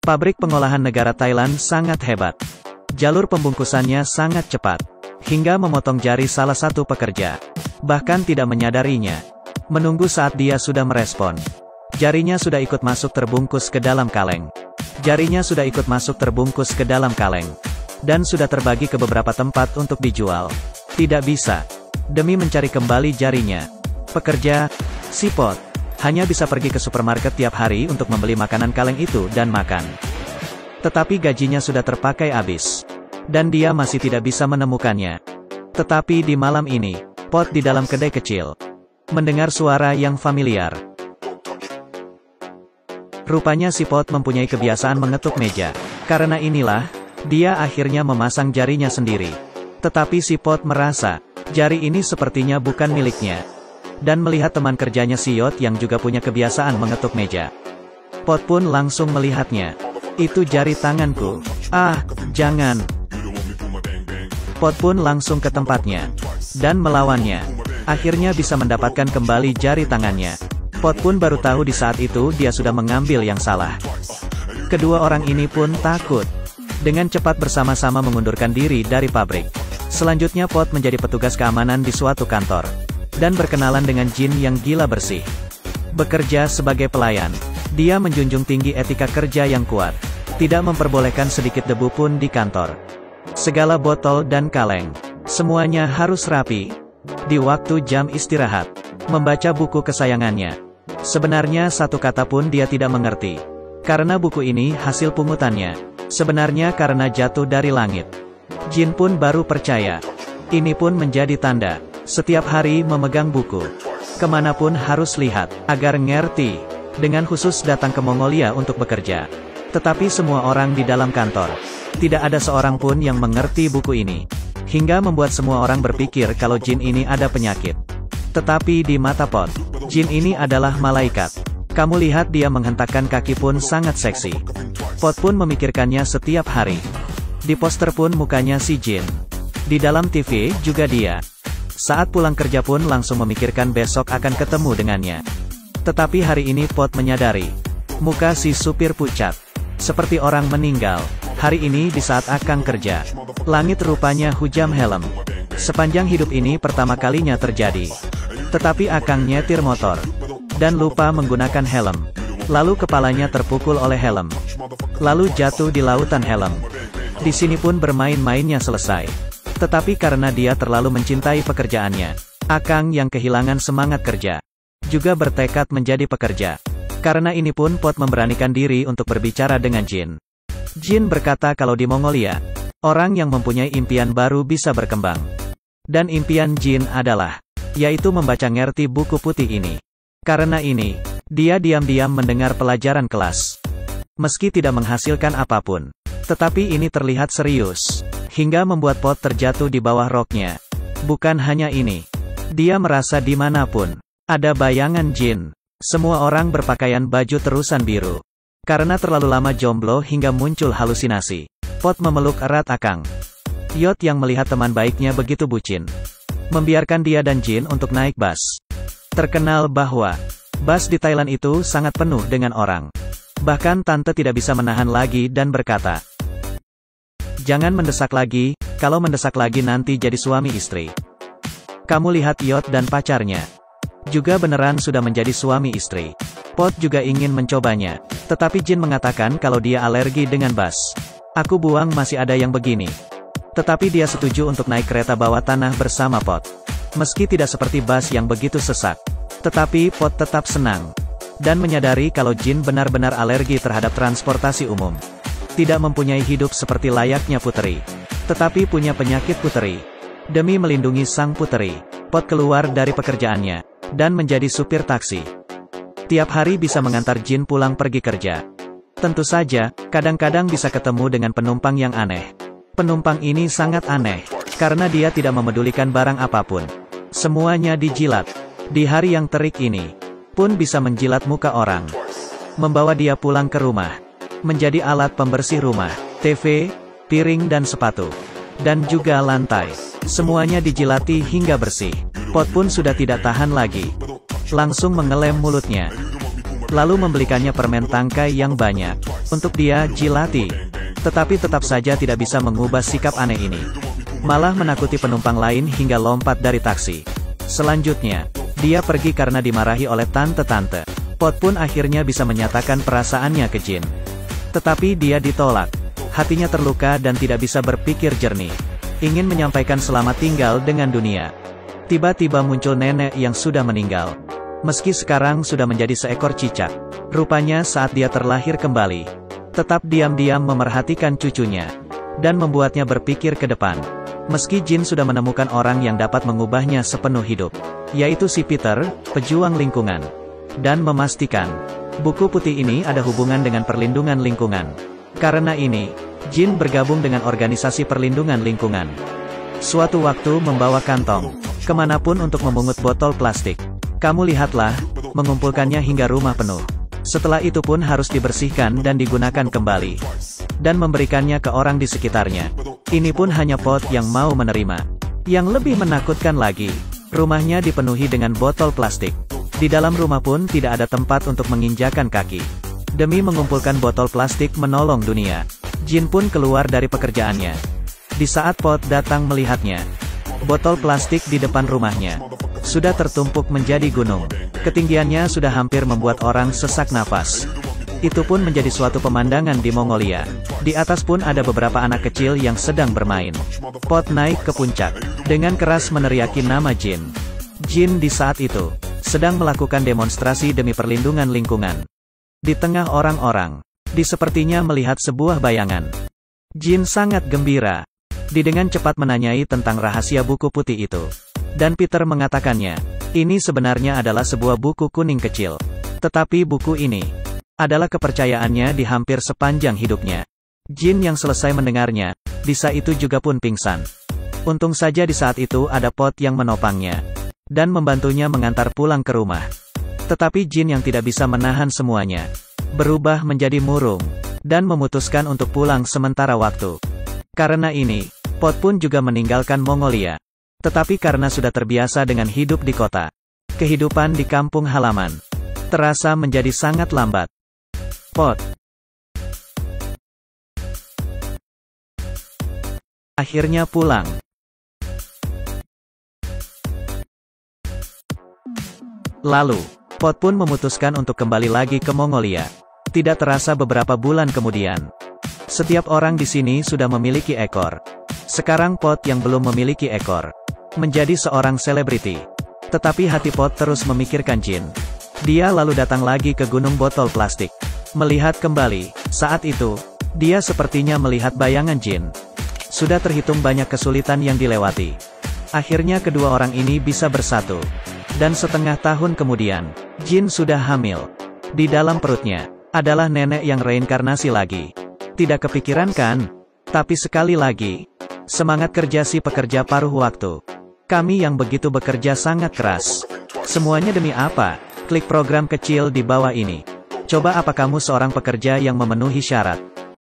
Pabrik pengolahan negara Thailand sangat hebat. Jalur pembungkusannya sangat cepat, hingga memotong jari salah satu pekerja. Bahkan tidak menyadarinya. Menunggu saat dia sudah merespon. Jarinya sudah ikut masuk terbungkus ke dalam kaleng. Jarinya sudah ikut masuk terbungkus ke dalam kaleng. Dan sudah terbagi ke beberapa tempat untuk dijual. Tidak bisa. Demi mencari kembali jarinya. Pekerja, si Pot, hanya bisa pergi ke supermarket tiap hari untuk membeli makanan kaleng itu dan makan. Tetapi gajinya sudah terpakai habis. Dan dia masih tidak bisa menemukannya. Tetapi di malam ini, Pot di dalam kedai kecil mendengar suara yang familiar. Rupanya si Pot mempunyai kebiasaan mengetuk meja. Karena inilah, dia akhirnya memasang jarinya sendiri. Tetapi si Pot merasa, jari ini sepertinya bukan miliknya. Dan melihat teman kerjanya si Yot yang juga punya kebiasaan mengetuk meja. Pot pun langsung melihatnya. Itu jari tanganku. Ah, jangan. Pot pun langsung ke tempatnya. Dan melawannya. Akhirnya bisa mendapatkan kembali jari tangannya. Pot pun baru tahu di saat itu dia sudah mengambil yang salah. Kedua orang ini pun takut. Dengan cepat bersama-sama mengundurkan diri dari pabrik. Selanjutnya Pot menjadi petugas keamanan di suatu kantor. Dan berkenalan dengan Jin yang gila bersih. Bekerja sebagai pelayan. Dia menjunjung tinggi etika kerja yang kuat. Tidak memperbolehkan sedikit debu pun di kantor. Segala botol dan kaleng. Semuanya harus rapi. Di waktu jam istirahat. Membaca buku kesayangannya. Sebenarnya satu kata pun dia tidak mengerti. Karena buku ini hasil pungutannya. Sebenarnya karena jatuh dari langit. Jin pun baru percaya. Ini pun menjadi tanda. Setiap hari memegang buku. Kemanapun harus lihat, agar ngerti. Dengan khusus datang ke Mongolia untuk bekerja. Tetapi semua orang di dalam kantor. Tidak ada seorang pun yang mengerti buku ini. Hingga membuat semua orang berpikir kalau Jin ini ada penyakit. Tetapi di mata Pot, Jin ini adalah malaikat. Kamu lihat dia menghentakkan kaki pun sangat seksi. Pot pun memikirkannya setiap hari. Di poster pun mukanya si Jin. Di dalam TV juga dia. Saat pulang kerja pun langsung memikirkan besok akan ketemu dengannya. Tetapi hari ini Pot menyadari. Muka si supir pucat. Seperti orang meninggal. Hari ini di saat Akang kerja. Langit rupanya hujam helm. Sepanjang hidup ini pertama kalinya terjadi. Tetapi Akang nyetir motor. Dan lupa menggunakan helm. Lalu kepalanya terpukul oleh helm. Lalu jatuh di lautan helm. Di sini pun bermain-mainnya selesai. Tetapi karena dia terlalu mencintai pekerjaannya, Akang yang kehilangan semangat kerja, juga bertekad menjadi pekerja. Karena ini pun Pot memberanikan diri untuk berbicara dengan Jin. Jin berkata kalau di Mongolia, orang yang mempunyai impian baru bisa berkembang. Dan impian Jin adalah, yaitu membaca ngerti buku putih ini. Karena ini, dia diam-diam mendengar pelajaran kelas. Meski tidak menghasilkan apapun. Tetapi ini terlihat serius. Hingga membuat Pot terjatuh di bawah roknya. Bukan hanya ini. Dia merasa dimanapun ada bayangan Jin. Semua orang berpakaian baju terusan biru. Karena terlalu lama jomblo hingga muncul halusinasi. Pot memeluk erat Akang. Yot yang melihat teman baiknya begitu bucin. Membiarkan dia dan Jin untuk naik bus. Terkenal bahwa bus di Thailand itu sangat penuh dengan orang. Bahkan tante tidak bisa menahan lagi dan berkata, jangan mendesak lagi, kalau mendesak lagi nanti jadi suami istri. Kamu lihat Yot dan pacarnya. Juga beneran sudah menjadi suami istri. Pot juga ingin mencobanya. Tetapi Jin mengatakan kalau dia alergi dengan bus. Aku buang masih ada yang begini. Tetapi dia setuju untuk naik kereta bawah tanah bersama Pot. Meski tidak seperti bus yang begitu sesak. Tetapi Pot tetap senang. Dan menyadari kalau Jin benar-benar alergi terhadap transportasi umum. Tidak mempunyai hidup seperti layaknya puteri. Tetapi punya penyakit puteri. Demi melindungi sang puteri, Pot keluar dari pekerjaannya. Dan menjadi supir taksi. Tiap hari bisa mengantar Jin pulang pergi kerja. Tentu saja, kadang-kadang bisa ketemu dengan penumpang yang aneh. Penumpang ini sangat aneh. Karena dia tidak memedulikan barang apapun. Semuanya dijilat. Di hari yang terik ini, pun bisa menjilat muka orang. Membawa dia pulang ke rumah. Menjadi alat pembersih rumah, TV, piring dan sepatu. Dan juga lantai. Semuanya dijilati hingga bersih. Pot pun sudah tidak tahan lagi. Langsung mengelem mulutnya. Lalu membelikannya permen tangkai yang banyak. Untuk dia, Jilati. Tetapi tetap saja tidak bisa mengubah sikap aneh ini. Malah menakuti penumpang lain hingga lompat dari taksi. Selanjutnya, dia pergi karena dimarahi oleh tante-tante. Pot pun akhirnya bisa menyatakan perasaannya ke Jin. Tetapi dia ditolak. Hatinya terluka dan tidak bisa berpikir jernih. Ingin menyampaikan selamat tinggal dengan dunia. Tiba-tiba muncul nenek yang sudah meninggal. Meski sekarang sudah menjadi seekor cicak, rupanya saat dia terlahir kembali, tetap diam-diam memerhatikan cucunya, dan membuatnya berpikir ke depan. Meski Jin sudah menemukan orang yang dapat mengubahnya sepenuh hidup, yaitu si Peter, pejuang lingkungan, dan memastikan, buku putih ini ada hubungan dengan perlindungan lingkungan. Karena ini, Jin bergabung dengan organisasi perlindungan lingkungan. Suatu waktu membawa kantong kemanapun untuk memungut botol plastik. Kamu lihatlah, mengumpulkannya hingga rumah penuh. Setelah itu pun harus dibersihkan dan digunakan kembali. Dan memberikannya ke orang di sekitarnya. Ini pun hanya Pot yang mau menerima. Yang lebih menakutkan lagi, rumahnya dipenuhi dengan botol plastik. Di dalam rumah pun tidak ada tempat untuk menginjakan kaki. Demi mengumpulkan botol plastik menolong dunia, Jin pun keluar dari pekerjaannya. Di saat Pot datang melihatnya, botol plastik di depan rumahnya sudah tertumpuk menjadi gunung. Ketinggiannya sudah hampir membuat orang sesak napas. Itu pun menjadi suatu pemandangan di Mongolia. Di atas pun ada beberapa anak kecil yang sedang bermain. Pot naik ke puncak, dengan keras meneriaki nama Jin. Jin di saat itu sedang melakukan demonstrasi demi perlindungan lingkungan. Di tengah orang-orang, dia sepertinya melihat sebuah bayangan. Jin sangat gembira. Dia dengan cepat menanyai tentang rahasia buku putih itu. Dan Peter mengatakannya, ini sebenarnya adalah sebuah buku kuning kecil. Tetapi buku ini adalah kepercayaannya di hampir sepanjang hidupnya. Jin yang selesai mendengarnya, di saat itu juga pun pingsan. Untung saja di saat itu ada Pot yang menopangnya dan membantunya mengantar pulang ke rumah. Tetapi Jin yang tidak bisa menahan semuanya, berubah menjadi murung, dan memutuskan untuk pulang sementara waktu. Karena ini, Pot pun juga meninggalkan Mongolia. Tetapi karena sudah terbiasa dengan hidup di kota, kehidupan di kampung halaman terasa menjadi sangat lambat. Pot akhirnya pulang. Lalu, Pot pun memutuskan untuk kembali lagi ke Mongolia. Tidak terasa beberapa bulan kemudian, setiap orang di sini sudah memiliki ekor. Sekarang Pot yang belum memiliki ekor menjadi seorang selebriti. Tetapi hati Pot terus memikirkan Jin. Dia lalu datang lagi ke gunung botol plastik. Melihat kembali, saat itu, dia sepertinya melihat bayangan Jin. Sudah terhitung banyak kesulitan yang dilewati. Akhirnya kedua orang ini bisa bersatu. Dan setengah tahun kemudian, Jin sudah hamil. Di dalam perutnya, adalah nenek yang reinkarnasi lagi. Tidak kepikiran kan? Tapi sekali lagi, semangat kerja si pekerja paruh waktu. Kami yang begitu bekerja sangat keras. Semuanya demi apa? Klik program kecil di bawah ini. Coba apa kamu seorang pekerja yang memenuhi syarat?